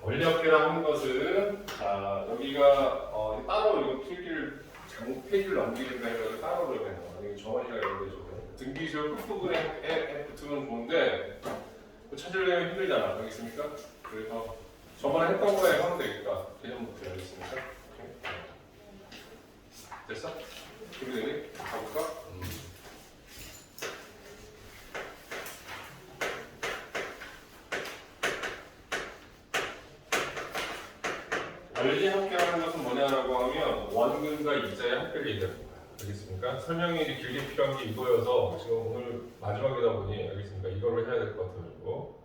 원리학계라는 하는 것은 여기가 따로 이거 필기를 잘못 페이지를 넘기니까 이거 따로 그러면 여기 정원이가 이런 데죠. 등기시험 끝부분에 붙으면 좋은데 찾으려면 힘들잖아. 여기 있습니까? 그래서 저번에 했던 거에 하면 되니까 개념부터 여기 있습니까? 됐어? 준비되니? 가볼까? 원리 합계라는 것은 뭐냐라고 하면 원근과 이자의 합계를 얘기하는 거야. 알겠습니까? 설명이 이제 길게 필요한 게 이거여서 지금 오늘 마지막이다 보니 알겠습니까? 이걸로 해야 될 것 같아가지고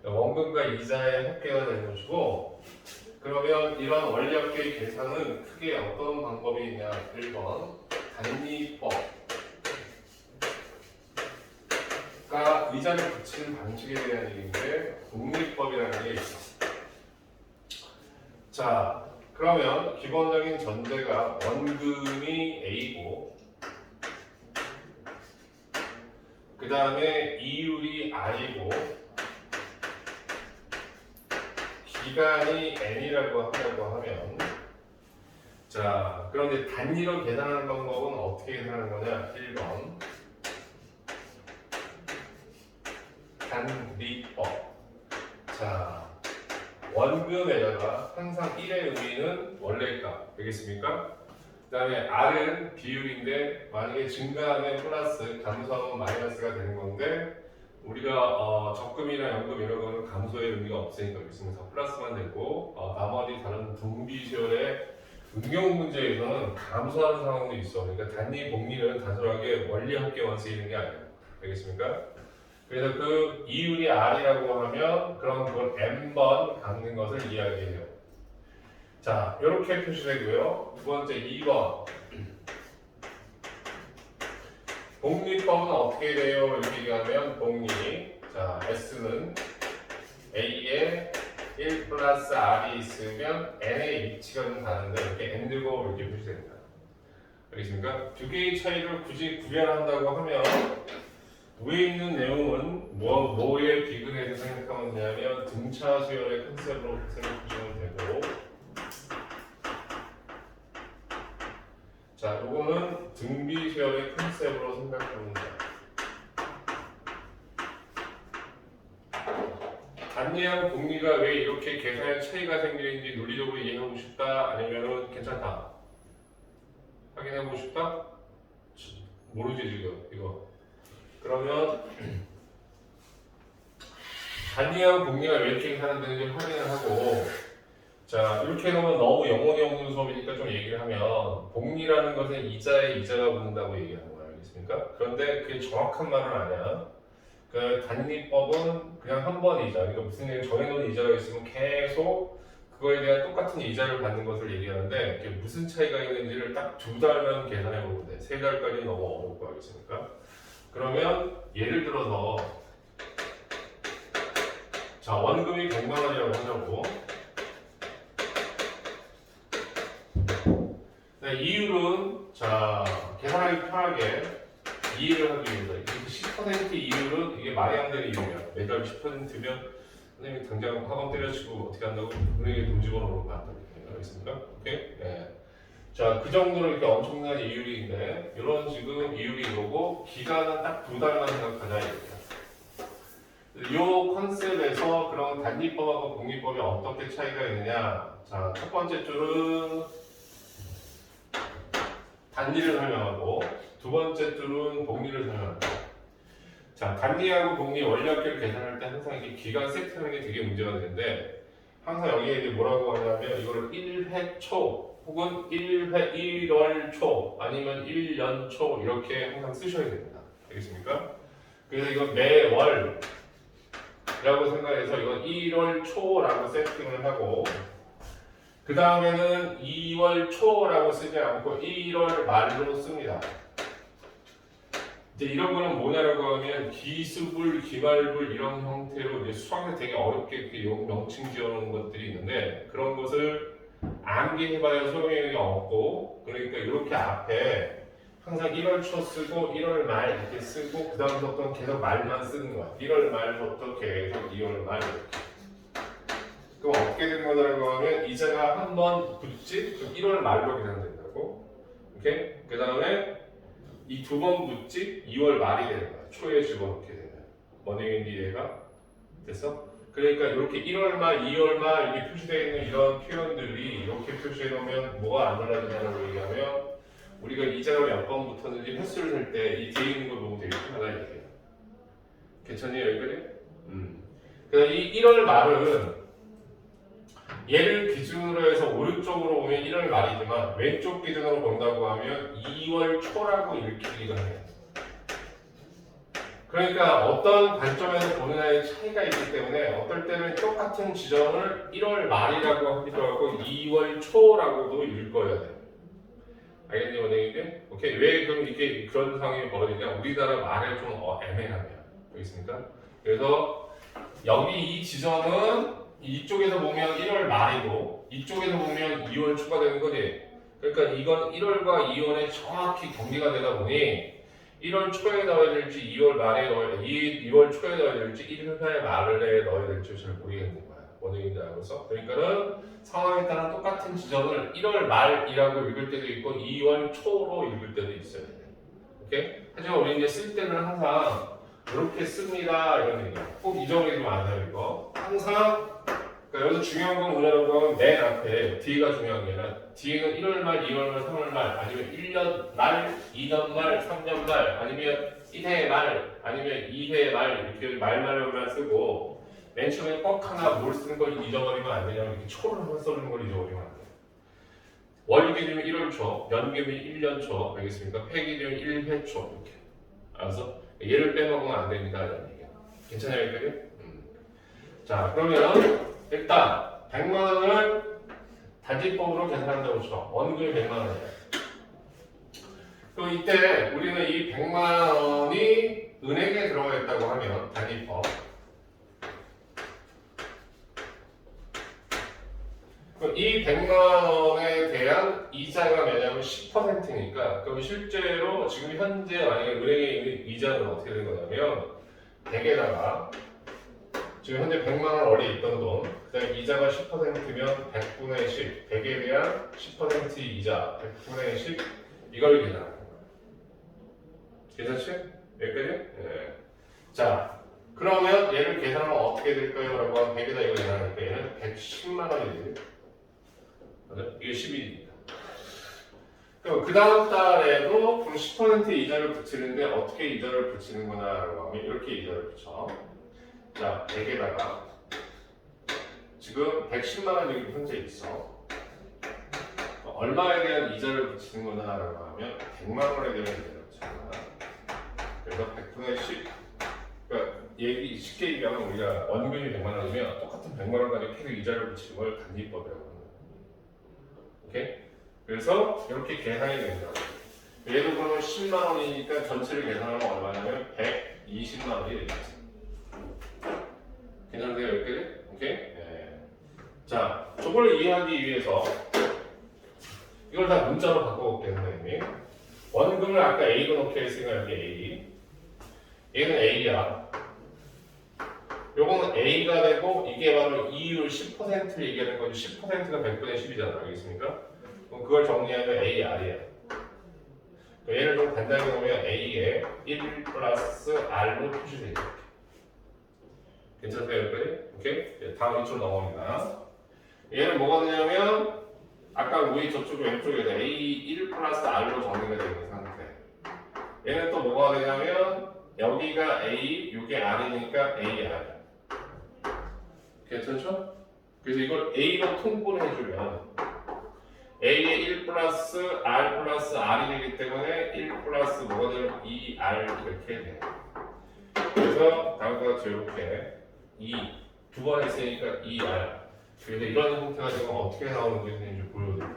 원근과 이자의 합계가 되는 것이고 그러면 이런 원리 합계의 계산은 크게 어떤 방법이 있냐? 1번 단위법과 이자를 붙이는 방식에 대한 얘기인데 공리법이라는 게 있어. 자, 그러면 기본적인 전제가 원금이 A고 그 다음에 이율이 I고 기간이 N이라고 한다고 하면 자, 그런데 단위로 계산하는 방법은 어떻게 계산하는 거냐? 1번 단리법. 자, 원금에다가 항상 1의 의미는 원래값 되겠습니까? 그 다음에 R은 비율인데 만약에 증가하면 플러스 감소하면 마이너스가 되는 건데 우리가 적금이나 연금 이런 거는 감소의 의미가 없으니까 있으면서 플러스만 되고 나머지 다른 분비시열의 응용 문제에서는 감소하는 상황도 있어. 그러니까 단위 복리는 단순하게 원리 합계만 쓰이는 게 아니에요. 알겠습니까? 그래서 그 이율이 R이라고 하면 그럼 그걸 N번 갖는 것을 이야기해요. 자, 이렇게 표시되고요. 두 번째 2번 복리법은 어떻게 돼요? 이렇게 얘기하면 복리 자, S는 A에 1 플러스 R이 있으면 N의 위치가 좀 다른데 이렇게 N제곱 이렇게 표시됩니다. 알겠습니까? 두 개의 차이를 굳이 구별한다고 하면 위에 있는 내용은 뭐에 비근해서 생각하면 되냐면 등차 수열의 컨셉으로 생각하시면 되고 자, 요거는 등비 수열의 컨셉으로 생각하면 돼요. 단리하고 복리가 왜 이렇게 계산에 차이가 생기는지 논리적으로 이해하고 싶다? 아니면은 괜찮다? 확인해보고 싶다? 모르지 지금 이거. 그러면 단리하고 복리가 왜 이렇게 계산되는지 확인을 하고 자, 이렇게 해놓으면 너무 영혼이 없는 수업이니까 좀 얘기를 하면 복리라는 것은 이자에 이자가 붙는다고 얘기하는 거야. 알겠습니까? 그런데 그게 정확한 말은 아니야. 그 단리법은 그냥 한 번 이자, 그러니까 무슨 얘기 정해놓은 이자가 있으면 계속 그거에 대한 똑같은 이자를 받는 것을 얘기하는데 그게 무슨 차이가 있는지를 딱 2달만 계산해 보면 돼. 3달까지는 너무 어려울 거 알겠습니까? 그러면 예를 들어서 자, 원금이 100만 원이라고 하자고. 네, 이율은 자, 계산하기 편하게 이해를 하기 위해서 이렇게 10% 이율은 이게 말이 안 되는 이유야. 매달 10%면 선생님이 당장 학원 때려치고 어떻게 한다고? 은행에 돈 집어넣는 거 안다고. 알겠습니까? 오케이? 네. 자, 그 정도로 이렇게 엄청난 이율인데 이런 지금 이율이 이거고 기간은 딱 2달만 생각하자 이거야. 이 컨셉에서 그런 단리법하고 복리법이 어떻게 차이가 있느냐? 자, 첫 번째 줄은 단리를 설명하고 두 번째 줄은 복리를 설명합니다. 자, 단리하고 복리 원리합계를 계산할 때 항상 이렇게 기간 세트하는 게 되게 문제가 되는데 항상 여기에 이제 뭐라고 하냐면 이거를 1회 초 혹은 1회 1월 초 아니면 1년 초 이렇게 항상 쓰셔야 됩니다. 알겠습니까? 그래서 이건 매월 라고 생각해서 이건 1월 초라고 세팅을 하고 그 다음에는 2월 초라고 쓰지 않고 1월 말로 씁니다. 이제 이런 거는 뭐냐라고 하면 기수불, 기말불 이런 형태로 이제 수학에서 되게 어렵게 이렇게 명칭 지어놓은 것들이 있는데 그런 것을 암기해봐야 소용이 없고 그러니까 이렇게 앞에 항상 1월 초 쓰고 1월 말 이렇게 쓰고 그 다음부터는 계속 말만 쓰는 거야. 1월 말부터 계속 2월 말 이렇게. 그럼 어떻게 되는 거라고 하면 이자가 한 번 붙지? 그럼 1월 말로 계산된다고. 오케이? 그 다음에 이 두 번 붙지? 2월 말이 되는 거야. 초에 집어넣게 되면. 뭔 얘기인지 이해가 됐어? 그러니까 이렇게 1월 말, 2월 말 이렇게 표시되어 있는 이런 표현들이 이렇게 표시해 놓으면 뭐가 안 달라지냐고 얘기하면 우리가 이자가 몇 번 붙었는지 횟수를 셀 때 이 뒤에 있는 걸 보면 되게 편하다 이게. 괜찮니 여기까지? 그래서 이 1월 말은 얘를 기준으로 해서 오른쪽으로 보면 1월 말이지만 왼쪽 기준으로 본다고 하면 2월 초라고 읽히기도 해요. 그러니까 어떤 관점에서 보느냐의 차이가 있기 때문에 어떨 때는 똑같은 지점을 1월 말이라고 하기도 하고 2월 초라고도 읽어야 돼요. 알겠니 원장님들? 오케이. 왜 그럼 이게 그런 상황이 벌어지냐? 우리나라 말에 좀 애매하네요. 알겠습니까? 그래서 여기 이 지점은 이쪽에서 보면 1월 말이고 이쪽에서 보면 2월 초가 되는 거지. 그러니까 이건 1월과 2월에 정확히 경계가 되다 보니 1월 초에 넣어야 될지 2월 말에 넣어야 2월 초에 넣어야 될지 1월 말에 넣어야 될지 잘 모르겠는 거야. 원인인지 알고서. 그러니까는 상황에 따라 똑같은 지점을 1월 말이라고 읽을 때도 있고 2월 초로 읽을 때도 있어야 돼. 오케이? 하지만 우리 이제 쓸 때는 항상 이렇게 씁니다 이런 얘기야. 꼭 잊어버리지 마세요 이거. 항상 그러니까 여기서 중요한 건 뭐냐는 건 맨 앞에 D가 중요한 게 아니라 D는 1월 말, 2월 말, 3월 말 아니면 1년 말, 2년 말, 3년 말 아니면 1회 말 아니면 2회 말 이렇게 말만 쓰고 맨 처음에 꼭 하나 뭘 쓰는 걸 잊어버리면 안 되냐면 이렇게 초를 한번 써주는 걸 잊어버리면 안 돼요. 월기준이면 1월 초, 연기준이면 1년 초 알겠습니까? 회기준이면 1회 초 이렇게 알아서 얘를 빼먹으면 안 됩니다 이런 얘기야. 괜찮아요 여기까지? 자 그러면 일단 100만 원을 단지법으로 계산한다고 쳐. 원금이 100만 원이에요. 그럼 이때 우리는 이 100만 원이 은행에 들어가 있다고 하면 단지법. 그럼 이 100만 원에 대한 이자가 뭐냐면 10%니까 그럼 실제로 지금 현재 만약에 은행에 있는 이자는 어떻게 되는 거냐면 100에다가 지금 현재 100만 원 원래 있던 돈, 그 다음에 이자가 10%면 100분의 10, 100에 대한 10% 이자, 100분의 10 이걸 계산하는 거야. 괜찮지? 여기까지? 네. 자, 그러면 얘를 계산하면 어떻게 될까요? 라고 하면 100에다 이거 계산하니까 얘는 110만 원이 되죠. 맞아? 이게 10일입니다. 그럼 그 다음 달에도 그럼 10% 이자를 붙이는데 어떻게 이자를 붙이는 거냐라고 하면 이렇게 이자를 붙여. 자, 100에다가 지금 110만 원 여기 현재 있어. 얼마에 대한 이자를 붙이는 거냐라고 하면 100만 원에 대한 이자를 붙이는 거야. 그래서 100분의 10. 그러니까 얘기 쉽게 얘기하면 우리가 원금이 100만 원이면 똑같은 100만 원 가지고 계속 이자를 붙이는 걸 단위법이라고 하는 거야. 오케이? 그래서 이렇게 계산이 된다고. 얘도 그러면 10만 원이니까 전체를 계산하면 얼마냐면 120만 원이 되겠지. 괜찮으세요? 여기까지? 오케이? 네. 자, 저걸 이해하기 위해서 이걸 다 문자로 바꿔볼게요, 선생님이. 원금을 아까 A로 넣게 했으니까 여기 A. 얘는 A야. 요거는 A가 되고 이게 바로 이율 10% 얘기하는 거죠. 10%가 100분의 10이잖아. 알겠습니까? 그럼 그걸 정리하면 AR이야. 얘를 좀 간단하게 보면 A에 1 플러스 R로 표시되죠. 괜찮으세요, 여기까지? 오케이? 다음 이쪽으로 넘어갑니다. 얘는 뭐가 되냐면 아까 우리 저쪽 왼쪽에서 A1 플러스 R로 정리가 되는 상태. 얘는 또 뭐가 되냐면 여기가 A, 이게 R이니까 AR. 괜찮죠? 그래서 이걸 A로 통분을 해주면 A의 1 플러스 R 플러스 R이 되기 때문에 1 플러스 뭐가 되면 2R 이렇게 돼. 그래서 다음과 같이 이렇게 2두 번 했으니까 2R. 그래서 이런 형태가 되면 어떻게 나오는지 보여드릴게요.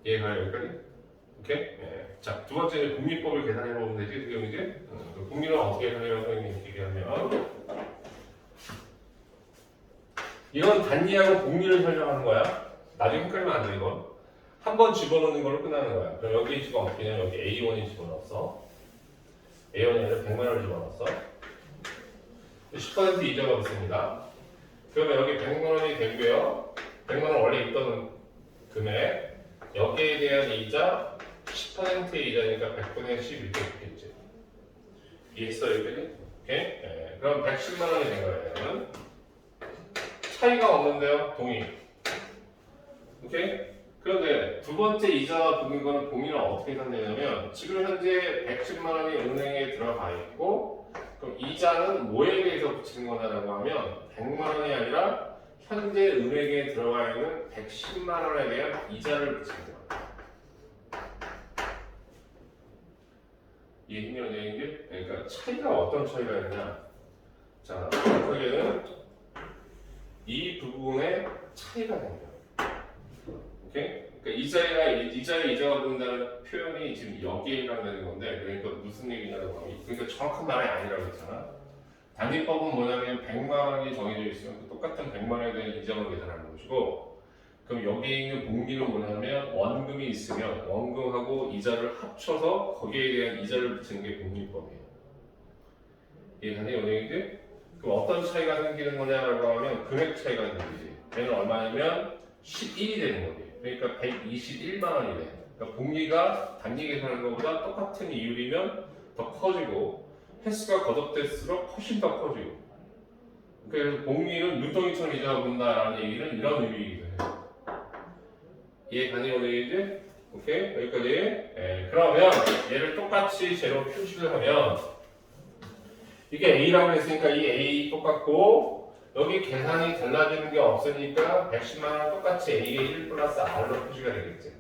이해가요 여기까지? 오케이? 네. 자, 두 번째 공리법을 계산해 보면 되지, 지금 이제 공리를 어떻게 계산해요, 선생님 얘기하면 이건 단위하고 공리를 설명하는 거야. 나중에 헷갈리면 안 돼, 이건. 한 번 집어넣는 걸로 끝나는 거야. 그럼 여기 지금 어떻게 되냐면 여기 A1이 집어넣었어. A1이 아니라 100만 원을 집어넣었어. 10% 이자가 붙습니다. 그러면 여기 100만 원이 되고요. 100만 원 원래 있던 금액 여기에 대한 이자 10%의 이자니까 100분의 10 이렇게 있겠지. 이해했어 여기까지? 오케이? 네. 그럼 110만 원이 된 거예요. 차이가 없는데요. 동의. 오케이? 그런데 두 번째 이자가 붙는 거는 봉이는 어떻게 산다냐면 지금 현재 110만 원이 은행에 들어가 있고 그럼 이자는 뭐에 대해서 붙이는 거냐라고 하면 100만 원이 아니라 현재 은행에 들어가 있는 110만 원에 대한 이자를 붙이는 거야. 이해했냐 은행이? 그러니까 차이가 어떤 차이가 있냐? 자, 정확하게는 이 부분에 차이가 생겨. 오케이? 그러니까 이자가 붙는다는 표현이 지금 여기에 해당되는 건데, 그러니까 무슨 얘기냐고 하면, 그러니까 정확한 말이 아니라고 했잖아. 단위법은 뭐냐면 100만 원이 정해져 있으면 그 똑같은 100만 원에 대한 이자만 계산하는 것이고, 그럼 여기에 있는 봉기는 뭐냐면 원금이 있으면 원금하고 이자를 합쳐서 거기에 대한 이자를 붙이는 게 복리법이에요. 이해가니 은행이지? 그럼 어떤 차이가 생기는 거냐라고 하면 금액 차이가 생기지. 얘는 얼마냐면 11이 되는 거지. 그러니까 121만 원이 돼. 그러니까 복리가 단위 계산하는 것보다 똑같은 이율이면 더 커지고 횟수가 거듭될수록 훨씬 더 커지고. 그래서 복리는 눈덩이처럼 이자가 붙는다라는 얘기는 이런 의미이기도 해요. 이해가니 은행이지? 오케이? 여기까지. 네. 그러면 얘를 똑같이 제로 표시를 하면 이게 A라고 했으니까 이 A 똑같고 여기 계산이 달라지는 게 없으니까 110만 원 똑같이 A의 1 플러스 R로 표시가 되겠지.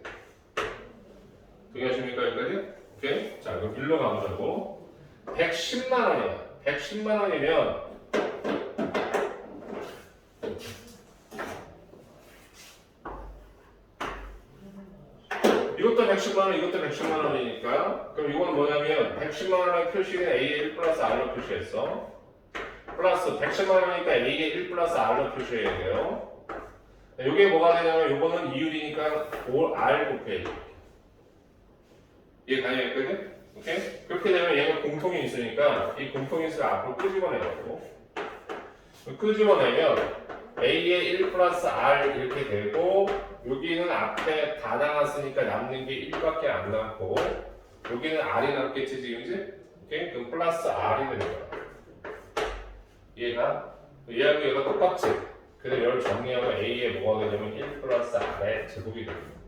동의하십니까 여기까지? 오케이? 자 그럼 일로 가보자고. 110만 원이야. 110만 원이면 이것도 110만 원, 이것도 110만 원이니까 그럼 이건 뭐냐면 110만 원의 표시는 A의 1 플러스 R로 표시했어. 플러스 110만 원이니까 A의 1 플러스 R로 표시해야 돼요. 이게 뭐가 되냐면 이거는 이율이니까 R 곱해야지. 이해 가능했거든? 오케이? 그렇게 되면 얘가 공통이 있으니까 이 공통인수를 앞으로 끄집어내고 끄집어내면 A의 1 플러스 R 이렇게 되고 여기는 앞에 다 나왔으니까 남는 게 1밖에 안 남고 여기는 R이 남겠지 지금이지? 오케이? 그럼 플러스 R이 되는 거야. 얘가 얘하고 얘가 똑같지? 그래서 얘를 정리하면 A에 뭐가 되냐면 1 플러스 R의 제곱이 됩니다.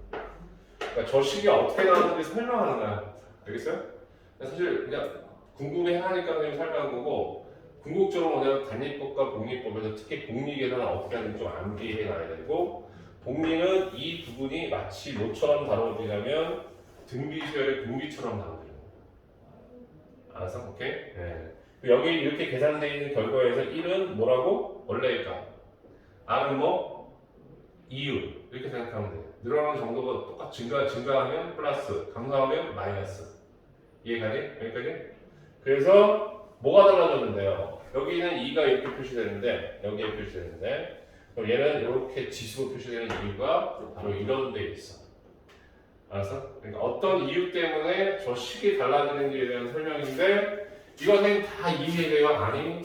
그러니까 저 식이 어떻게 나오는지 설명하는 거야. 알겠어요? 사실 그냥 궁금해하니까 그냥 설명한 거고 궁극적으로 뭐냐면 단위법과 복리법에서 특히 복리 계산을 어떻게 하는지 좀 암기해 놔야 되고 복리는 이 부분이 마치 뭐처럼 다뤄지냐면 등비수열의 공비처럼 다뤄져요. 알았어? 오케이? 네. 여기 이렇게 계산되어 있는 결과에서 1은 뭐라고? 원래의 값. R은 뭐? 이유. 이렇게 생각하면 돼. 늘어나는 정도가 똑같이 증가하면 플러스, 감소하면 마이너스. 이해가니? 여기까지? 그래서 뭐가 달라졌는데요? 여기는 2가 이렇게 표시되는데 여기에 표시되는데 그럼 얘는 이렇게 지수로 표시되는 이유가 바로 이런 데 있어. 알았어? 그러니까 어떤 이유 때문에 저 식이 달라지는지에 대한 설명인데 이거는 다 이해돼요? 아니?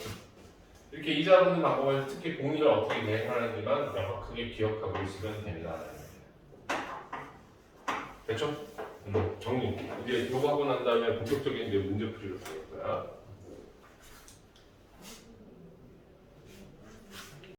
이렇게 이자 붙는 방법에서 특히 복리를 어떻게 대응하는지만 명확하게 기억하고 있으면 됩니다. 됐죠? 정리. 이제 이거 하고 난 다음에 본격적인 이제 문제 풀이를 볼 거야.